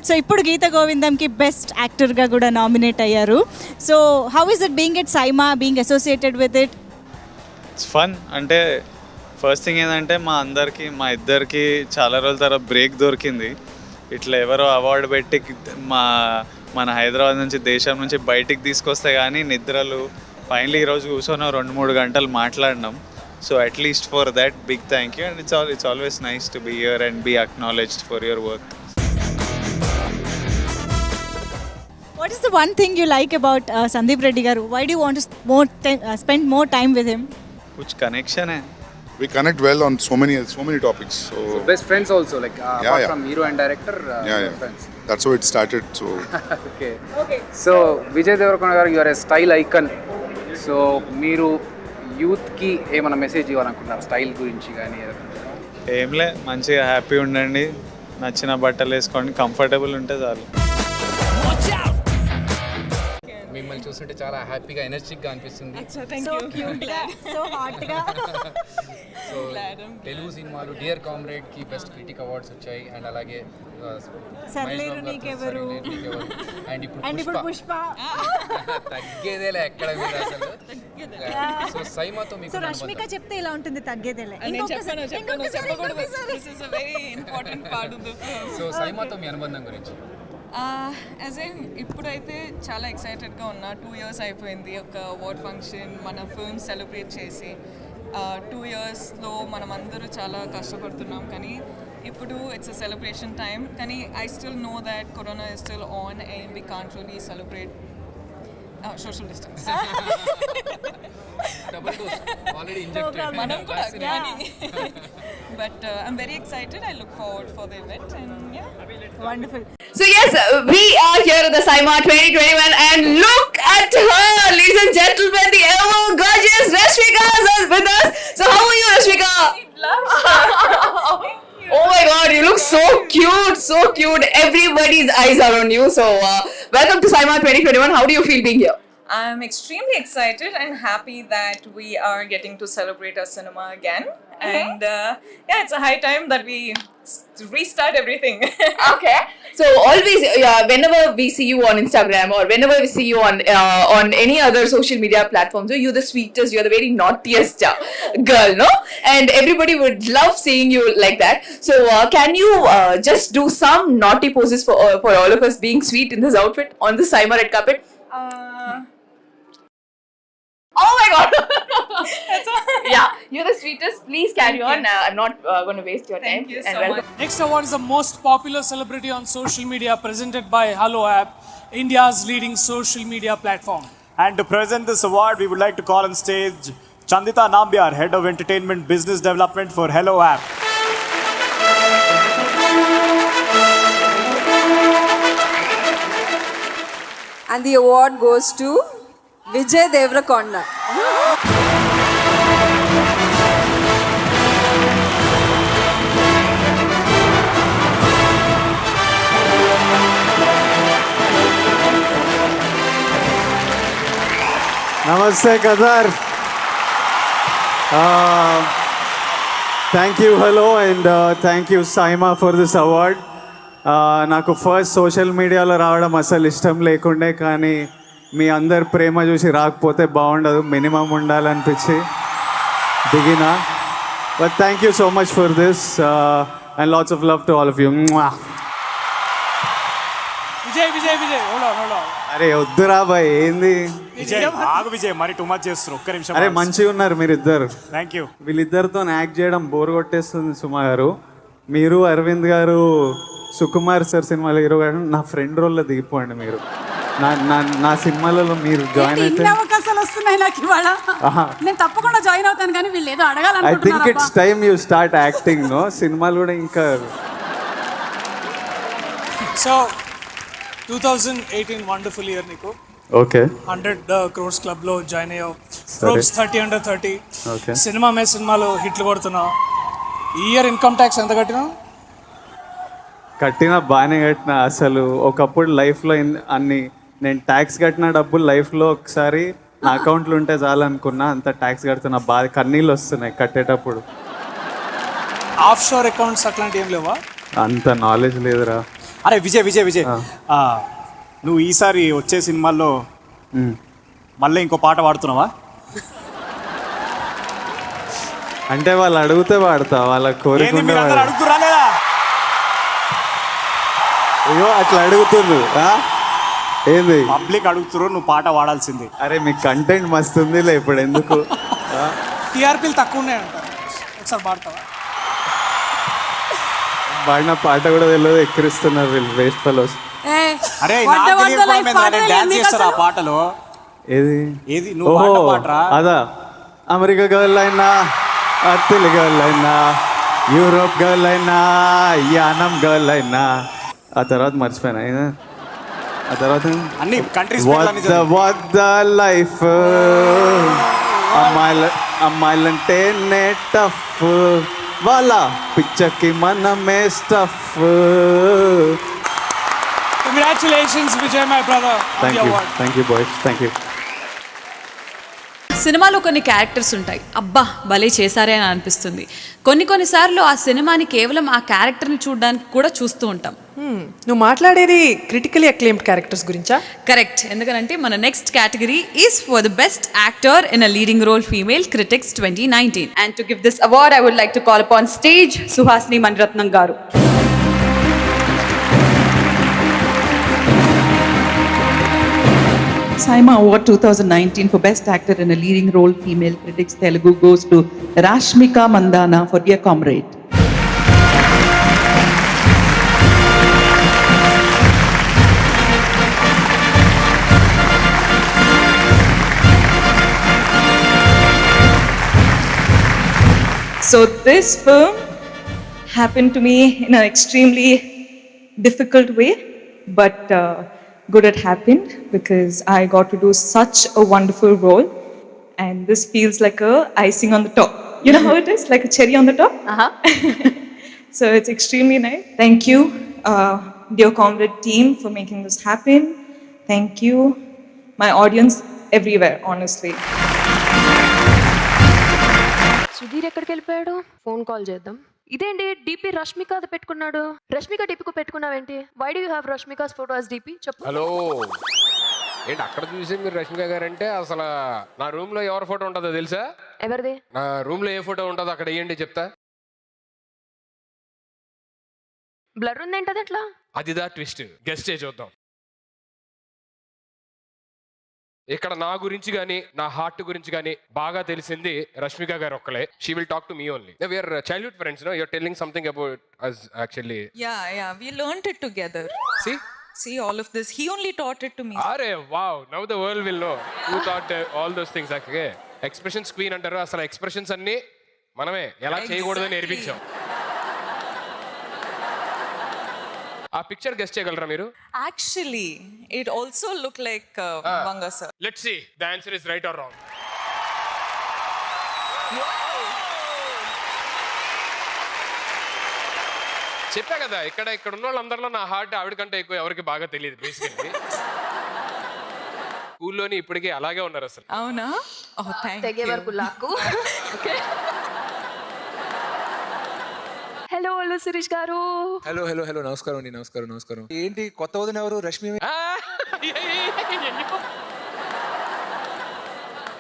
So ఇప్పుడు గీత గోవిందంకి best యాక్టర్గా కూడా నామినేట్ అయ్యారు. So how is it being at SIIMA, being associated with it? It's fun. అంటే ఫస్ట్ థింగ్ ఏంటంటే మా ఇద్దరికి చాలా రోజుల తర్వాత బ్రేక్ దొరికింది. ఇట్లా ఎవరో అవార్డు పెట్టి మన హైదరాబాద్ నుంచి, దేశం నుంచి బయటికి తీసుకొస్తే కానీ నిద్రలు. ఫైనలీ ఈరోజు కూర్చొని 2-3 గంటలు మాట్లాడినాం. So at least for that big thank you. And it's always nice to be here and be acknowledged for your work. What is the one thing you like about Sandeep Reddy garu? Why do you want to spend more time with him? Kuch connection hai. We connect well on so many topics. So best friends also, like apart from hero and director, friends. That's how it started. So okay. So Vijay Deverakonda garu, you are a style icon. So మీరు youth కి ఏమైనా message ఇవ్వాలనుకుంటున్నారు style గురించి కానీ? ఏంలే, మంచిగా happy ఉండండి, నచ్చిన బట్టలు వేసుకోండి, కంఫర్టబుల్ ఉంటే చాలు. మిమ్మల్ని చూస్తుంటే చాలా హ్యాపీగా ఎనర్జిటిక్గా అనిపిస్తుంది. సో తెలుగు సినిమాలు డియర్ కామ్రేడ్ కి బెస్ట్ క్రిటిక్ అవార్డ్స్ వచ్చాయి. అండ్ అలాగే అండ్ ఇప్పుడు పుష్ప తగ్గేదేలే ఎక్కడ మీద అసలు. సో సైమాతో మీకు రష్మిక చెప్తే ఇలా ఉంటుంది, తగ్గేదేలే. సో సైమాతో మీ అనుబంధం గురించి? యాజ్ ఎన్ ఇప్పుడైతే చాలా ఎక్సైటెడ్గా ఉన్నా. 2 years అయిపోయింది ఒక అవార్డ్ ఫంక్షన్, మన ఫిల్మ్ సెలబ్రేట్ చేసి. 2 yearsలో మనం అందరూ చాలా కష్టపడుతున్నాం, కానీ ఇప్పుడు ఇట్స్ అ సెలబ్రేషన్ టైం. కానీ I still know that corona is still on and we can't really celebrate social distance. మనం కూడా కానీ but I'm very excited. I look forward for the event and yeah, wonderful. So yes, we are here at the SIMA 2021 and look at her, ladies and gentlemen, the ever gorgeous Rashmika is with us. So how are you, Rashmika? Oh my god, you look so cute. Everybody's eyes are on you. So welcome to SIMA 2021. How do you feel being here? I'm extremely excited and happy that we are getting to celebrate our cinema again. And yeah, it's a high time that we restart everything. Okay. So always, whenever we see you on Instagram or whenever we see you on any other social media platforms, you're the sweetest, you're the very naughtiest girl, no? And everybody would love seeing you like that. So can you just do some naughty poses for all of us being sweet in this outfit on the SIMA red carpet? Oh my god. Yeah, you're the sweetest. Please carry on. I'm not going to waste your time. Thank you so much. Next award is the most popular celebrity on social media, presented by Hello App, India's leading social media platform. And to present this award, we would like to call on stage Chandita Nambiar, Head of Entertainment Business Development for Hello App. And the award goes to Vijay Deverakonda. Namaste, Kadar. Thank you, hello, and thank you, SIMA, for this award. నాకు first social మీడియాలో రావడం అసలు ఇష్టం లేకుండే, కానీ మీ అందరు ప్రేమ చూసి రాకపోతే బాగుండదు, మినిమం ఉండాలనిపించి దిగిన. But thank you so much for this and lots of love to all of you. Vijay hold on. అరే వద్దురా బాయ్, ఏంది విజయ్ మరి టూ మచ్ చేస్తారు, ఒక్క నిమిషం. అరే మంచిగా ఉన్నారు మీరిద్దరు. Thank you. వీళ్ళిద్దరితో యాక్ట్ చేయడం బోర్ కొట్టేస్తుంది సుమా గారు. మీరు అరవింద్ గారు సుకుమార్ సార్ సినిమాలో హీరో గారు నా ఫ్రెండ్ రోల్లో దిగిపోండి మీరు. నా సినిమాలలో మీరు జాయిన్ అయితే అవకాశాలు వస్తున్నాయి నాకు ఇవాళ. నేను తప్పకుండా జాయిన్ అవుతాను, కానీ వీళ్ళు ఏదో I think it's time you start acting. No సినిమాలు కూడా ఇంకా. సో 2018 వండర్ఫుల్ ఇయర్ నీకు. ఓకే, 100 crores club లో జాయిన్ అయ్యావు. Forbes 30 under 30 సినిమాలో హిట్లు కొడుతున్నావు. ఈ ఇయర్ ఇన్కమ్ ట్యాక్స్ ఎంత కట్టినావు? కట్టినా బాగానే కట్టినా. అసలు ఒకప్పుడు లైఫ్లో అన్ని నేను ట్యాక్స్ కట్టిన డబ్బులు లైఫ్లో ఒకసారి నా అకౌంట్లో ఉంటే చాలనుకున్నా, అంత ట్యాక్స్ కడుతున్నా. బాగా కన్నీళ్ళు వస్తున్నాయి కట్టేటప్పుడు. ఆఫ్ షోర్ అకౌంట్స్ అట్లాంటివి ఏం లేవా? అంత నాలెడ్జ్ లేదురా. అరే విజయ్ నువ్వు ఈసారి వచ్చే సినిమాల్లో మళ్ళీ ఇంకో పాట పాడుతున్నావా? అంటే వాళ్ళు అడిగితే పాడతా, వాళ్ళ ఏంది కోరిక మీరందరూ అడుగుతురా లేదా? అయ్యో అట్లా అడుగుతుర్రు. ఏంది పబ్లిక్ అడుగుతురు, నువ్వు పాట పాడాల్సింది. అరే మీ కంటెంట్ మస్తు ఉందిలే ఇప్పుడు ఎందుకు. టీఆర్పీలు తక్కువ ఉన్నాయంట, ఒకసారి పాడతావా? పాడిన పాట కూడా తెలియదు, ఎక్కిరిస్తున్నారు వీళ్ళు వేస్ట్ ఫెలోస్. అరే నాకు తెలియకపోవడం ఏందిరా, నేను డాన్స్ చేస్తారా ఆ పాటలో? ఏది నువ్వు పాడిన పాటరా? అదా అమెరికా గర్ల్ అయినా, తెలుగు గర్ల్ అయినా, యూరోప్ గర్ల్ అయినా, యానం గర్ల్ అయినా, ఆ తర్వాత మర్చిపోయినా. ఆ తర్వాత అన్ని కంట్రీస్ వాట్ ద లైఫ్, అమ్మాయిలంటేనే టఫ్, వాళ్ళ పిక్చర్కి మనమే stuff. Congratulations Vijay my brother. Thank you boys, thank you. సినిమాలో కొన్ని క్యారెక్టర్స్ ఉంటాయి, అబ్బా భలే చేశారే అని అనిపిస్తుంది. కొన్నిసార్లు ఆ సినిమాని కేవలం ఆ క్యారెక్టర్ని చూడడానికి కూడా చూస్తూ ఉంటాం. నువ్వు మాట్లాడేది క్రిటికలీ అక్లెయిమ్డ్ క్యారెక్టర్స్ గురించా? కరెక్ట్. ఎందుకంటే మన next category is for the best actor in a leading role female critics 2019. And to give this award I would like to call upon stage Suhasini Maniratnam garu. Saima Award 2019 for Best Actor in a Leading Role Female Critics Telugu goes to Rashmika Mandana for Dear Comrade. So this film happened to me in an extremely difficult way, but good it happened because I got to do such a wonderful role, and this feels like a icing on the top. You know how it is, like a cherry on the top. So it's extremely nice. Thank you, Dear Comrade team, for making this happen. Thank you, my audience everywhere, honestly. Sudheer ఎక్కడికి వెళ్ళిపోయాడు? Phone call చేద్దాం. ఇదేంటి DP Rashmika అది పెట్టుకున్నాడు? రష్మిక డిపికు పెట్టుకున్నావేంటి? Why do you have Rashmika's photo as DP? చెప్పు. Hello ఏంటి అక్కడ చూసి మీరు రష్మిక గారు అంటే అసలు నా రూమ్ లో ఎవరి ఫోటో ఉంటుందో తెలుసా? ఎవరిది? నా రూమ్ లో ఏ ఫోటో ఉంటుందో అక్కడ వేయండి చెప్తా. బ్లర్ ఉందేంటది ఎట్లా? అదిదా ట్విస్ట్, గెస్ట్ చే చూద్దాం. ఇక్కడ నా గురించి కానీ నా హార్ట్ గురించి కానీ బాగా తెలిసింది రష్మిక గారు ఒక్కలే. She will talk to me only. We are childhood friends, no? You are telling something about us actually. Yeah, we learned it together. See all of this. He only taught it to me. అరే wow, now the world will know who taught all those things. Okay, expressions queen అంటారు. అసలు expressions అన్ని మనమే ఎలా చేయకూడదని నేర్పించాం. ఆ picture guest చేయగలరా మీరు? Actually, it also looked like Vanga sir. Let's see. The answer is right or wrong. చెప్పా కదా, ఇక్కడ ఉన్న వాళ్ళందరిలో నా హార్ట్ ఆవిడ కంటే ఎక్కువ ఎవరికి బాగా తెలియదు బేసికల్లీ. స్కూల్లోని ఇప్పటికీ అలాగే ఉన్నారు అసలు. అవునా? Oh thank you. తెగే వరకు లాక్కు. ఓకే. హలో శిరీష్ గారు. హలో నమస్కారం అండి. నమస్కారం. ఏంటి కొత్త వదిన ఎవరు? రష్మి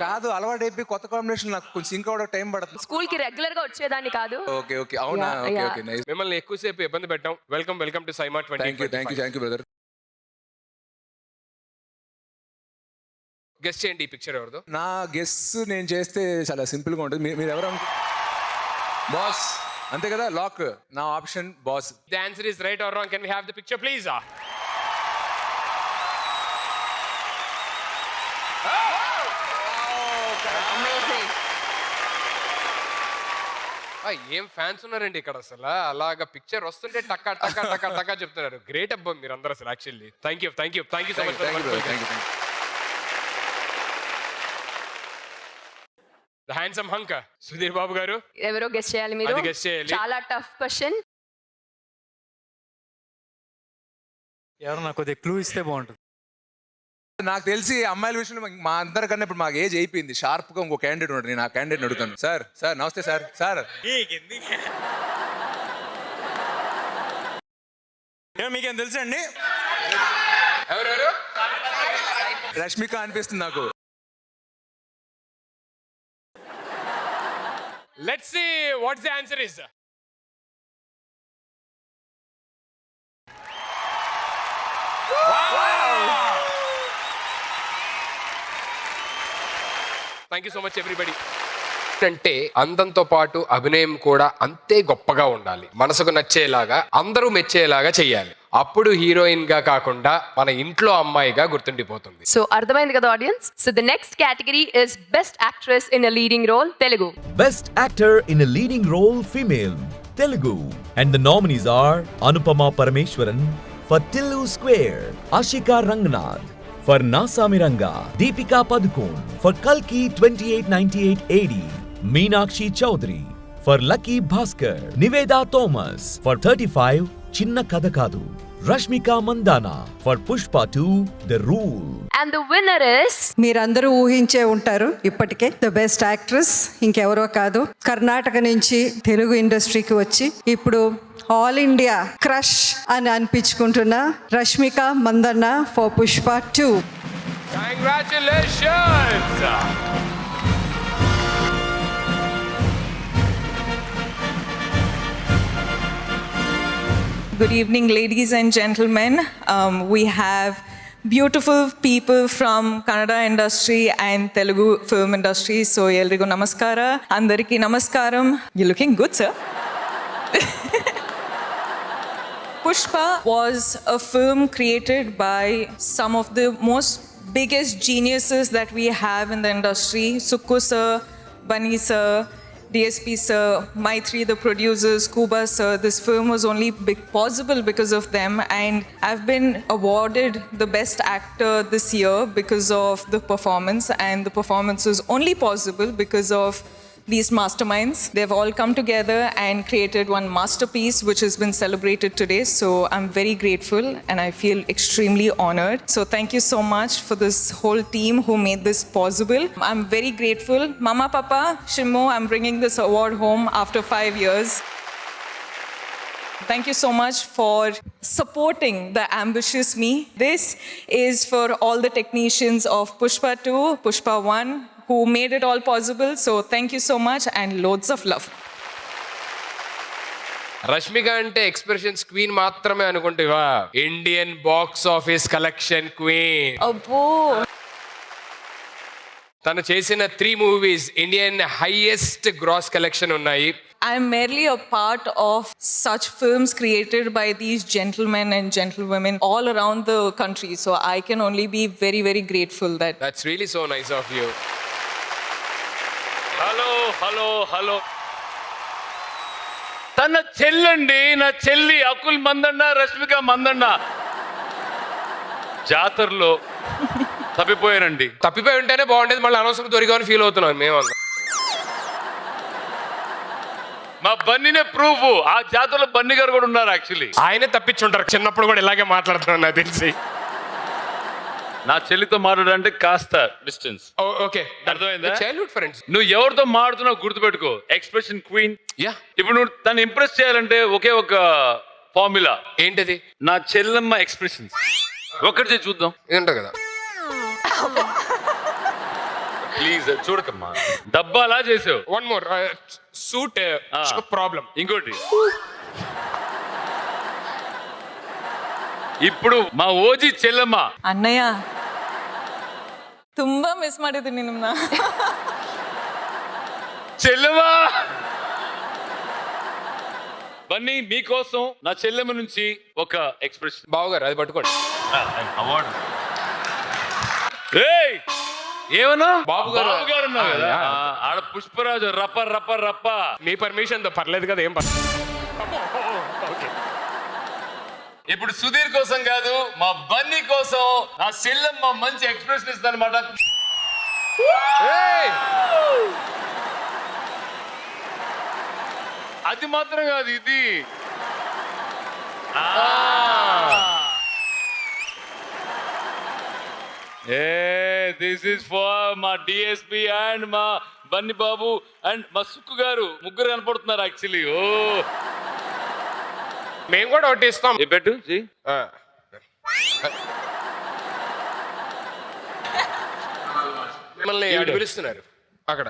కాదు, అలవాటు అయిపోయి కొత్త కాంబినేషన్ నాకు కొంచెం సింక్ అవడం టైం పడుతుంది. స్కూల్ కి రెగ్యులర్ గా వచ్చేదాన్ని కాదు. ఓకే అవునా? Okay nice. మిమ్మల్ని ఎక్కువసేపు ఇబ్బంది పెట్టాం. Welcome to SIIMA 20. Thank you brother. Guess చేయండి ఈ పిక్చర్ ఎవరిదో. నా గెస్ నేను చేస్తే చాలా సింపుల్ గా ఉంటుంది. మీరు ఎవరు? బాస్ అంతే కదా, లాక్. నా option boss. The answer is right or wrong. Can we have the picture please? ఏం ఫ్యాన్స్ ఉన్నారండి ఇక్కడ అసలు. అలాగా పిక్చర్ వస్తుంటే టక్కా టక్కా టక్కా టక్కా చెప్తున్నారు. గ్రేట్ అబ్బా మీరు అందరూ అసలు. Actually thank you so much. The handsome hunk Sudheer Babu గారు. ఎవరో గెస్ట్ చేయాలి మీరు. అది గెస్ట్ చేయాలి. చాలా టఫ్ క్వశ్చన్. ఎవరు నాకు కొద్దిగా క్లూ ఇస్తే బాగుంటుంది. నాకు తెలిసి అమ్మాయిల విషయంలో మా అందరికన్నా ఇప్పుడు మాకు ఏజ్ అయిపోయింది. షార్ప్ గా ఇంకో క్యాండిడేట్ ఉంటాడు. నేను ఆ క్యాండిడేట్ అడుగుతాను. సార్ నమస్తే సార్. ఏం మీకేం తెలుసండి? ఎవరెవరు? రష్మిక అనిపిస్తుంది నాకు. Let's see what the answer is. Thank you so much everybody. అంటే అందంతో పాటు అభినయం కూడా అంతే గొప్పగా ఉండాలి. మనసుకు నచ్చేలాగా, అందరూ మెచ్చేలాగా చేయాలి. అప్పుడు హీరోయిన్ గా కాకుండా మన ఇంట్లో అమ్మాయిగా గుర్తుండిపోతుంది. సో అర్థమైంది కదా audience? So the next category is best actress in a leading role Telugu. Best actor in a leading role female Telugu, and the nominees are Anupama Parameswaran for Tillu Square, Ashika Rangnath for Nasamiranga, Deepika Padukone for Kalki 2898 AD, Meenakshi Chaudhary for Lucky Bhaskar, Niveda Thomas for 35 Chinna Kada Kadu, Rashmika Mandana for Pushpa 2 The Rule. And the winner is, మీరందరూ ఊహించే ఉంటారు ఇప్పటికే, the best actress ఇంకెవరో కాదు, కర్ణాటక నుంచి తెలుగు ఇండస్ట్రీకి వచ్చి ఇప్పుడు all India crush అని అనిపించుకుంటున్న Rashmika Mandanna for Pushpa 2. Congratulations. Good evening, ladies and gentlemen. We have beautiful people from Kannada industry and Telugu film industry. So, elrigu namaskara. Andariki namaskaram. You're looking good, sir. Pushpa was a film created by some of the most biggest geniuses that we have in the industry. Sukku sir, Bunny sir, DSP sir, Maitri the producers, Kuba sir. This film was only possible because of them, and I've been awarded the best actor this year because of the performance, and the performance was only possible because of these masterminds. They've all come together and created one masterpiece which has been celebrated today. So I'm very grateful and I feel extremely honored. So thank you so much for this whole team who made this possible. I'm very grateful. Mama, Papa, Shimo, I'm bringing this award home after 5 years. Thank you so much for supporting the ambitious me. This is for all the technicians of Pushpa 2, Pushpa 1, who made it all possible. So thank you so much and loads of love. Rashmika అంటే expressions queen మాత్రమే అనుకుంటేవా? Indian box office collection queen. అబ్బో, తను చేసిన 3 movies Indian highest gross collection ఉన్నాయి. I'm merely a part of such films created by these gentlemen and gentlewomen all around the country. So I can only be very, very grateful that. That's really so nice of you. Hello తన చెల్లండి, నా చెల్లి అకుల్ మందన్న, రష్మిక మందన్న జాతరలో తప్పిపోయారండి. తప్పిపోయి ఉంటేనే బాగుండేది, మళ్ళీ అనవసరం దొరికామని feel అవుతున్నాం మేమన్నా. మా బన్నీనే ప్రూఫ్. ఆ జాతరలో బన్నీ గారు కూడా ఉన్నారు. యాక్చువల్లీ ఆయనే తప్పించుంటారు. చిన్నప్పుడు కూడా ఇలాగే మాట్లాడుతున్నాను నాకు తెలిసి. నా చెల్లితో మాట్లాడాలంటే కాస్త డిస్టెన్స్. ఓకే, అర్థమైందా? Childhood friends. నువ్వు ఎవరితో మాట్లాడుతున్నావు గుర్తుపెట్టుకో. Expression queen. యా, ఇప్పుడు నువ్వు తను ఇంప్రెస్ చేయాలంటే ఒకే ఒక ఫార్ములా. ఏంటది? నా చెల్లెమ్మ ఎక్స్ప్రెషన్స్ ఒక్కటి చూద్దాం. ఏంటో కదా, ప్లీజ్ చూడకమ్మా. డబ్బాలా చేసావు. One more suit problem. ఇంకోటి, ఇప్పుడు మా ఓజీ చెల్లెమ్మ. ಅಣ್ಣಯ್ಯ ತುಂಬಾ ಮಿಸ್ ಮಾಡಿದ್ದೀನಿ ನಿಮ್ಮನ್ನ. చెల్లెమ్మ బన్నీ, మీకోసం నా చెల్లెమ్మ నుంచి ఒక ఎక్స్ప్రెషన్. బావగారు అది పట్టుకోండి. అవార్డు. ఏమన్నా బాబు గారు అన్నావు కదా. ఆడ పుష్పరాజు రప్ప రప్ప రప్ప. మీ పర్మిషన్ తో పర్లేదు కదా, ఏం పర్లేదు. ఇప్పుడు సుధీర్ కోసం కాదు, మా బన్నీ కోసం నా చెల్లెమ్మ మంచి ఎక్స్ప్రెషన్ ఇస్తుంది అనమాట. అది మాత్రం కాదు, ఇది దిస్ ఇస్ ఫర్ మా డిఎస్పి అండ్ మా బన్నీ బాబు అండ్ మా సుక్కు గారు. ముగ్గురు కనపడుతున్నారు యాక్చువల్లీ. ఓ మేము కూడా ఒకటి ఇస్తాం. పెట్టు మిమ్మల్ని అటు పిలుస్తున్నారు అక్కడ.